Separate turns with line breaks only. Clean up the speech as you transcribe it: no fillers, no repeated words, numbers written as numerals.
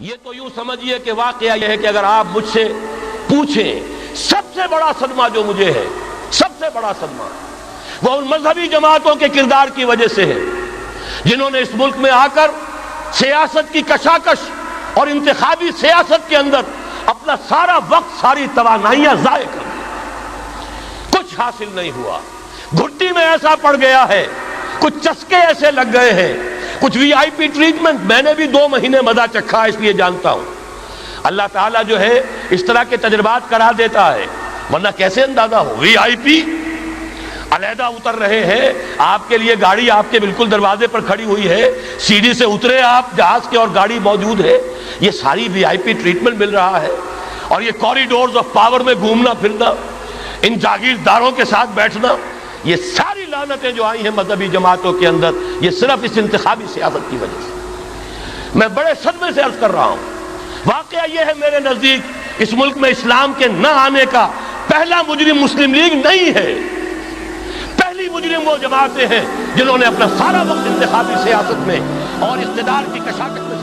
یہ تو یوں سمجھیے کہ واقعہ یہ ہے کہ اگر آپ مجھ سے پوچھیں سب سے بڑا صدمہ جو مجھے ہے، سب سے بڑا صدمہ وہ ان مذہبی جماعتوں کے کردار کی وجہ سے ہے جنہوں نے اس ملک میں آ کر سیاست کی کشاکش اور انتخابی سیاست کے اندر اپنا سارا وقت، ساری توانائیاں ضائع کر دی۔ کچھ حاصل نہیں ہوا، گھٹی میں ایسا پڑ گیا ہے، کچھ چسکے ایسے لگ گئے ہیں، کچھ وی آئی پی ٹریٹمنٹ۔ میں نے بھی 2 مہینے مزہ چکھا، اس لیے جانتا ہوں اللہ تعالیٰ جو ہے اس طرح کے تجربات کرا دیتا ہے، ورنہ کیسے اندازہ ہو۔ وی آئی پی علیحدہ اتر رہے ہیں، آپ کے لیے گاڑی آپ کے بالکل دروازے پر کھڑی ہوئی ہے، سیڑھی سے اترے آپ جہاز کے اور گاڑی موجود ہے، یہ ساری وی آئی پی ٹریٹمنٹ مل رہا ہے۔ اور یہ کوریڈورز آف پاور میں گھومنا پھرنا، ان جاگیرداروں کے ساتھ بیٹھنا، یہ ساری لعنتیں جو آئی ہیں مذہبی جماعتوں کے اندر، یہ صرف اس انتخابی سیاست کی وجہ سے۔ میں بڑے صدمے سے عرض کر رہا ہوں، واقعہ یہ ہے میرے نزدیک اس ملک میں اسلام کے نہ آنے کا پہلا مجرم مسلم لیگ نہیں ہے، پہلی مجرم وہ جماعتیں ہیں جنہوں نے اپنا سارا وقت انتخابی سیاست میں اور اقتدار کی کشاکش میں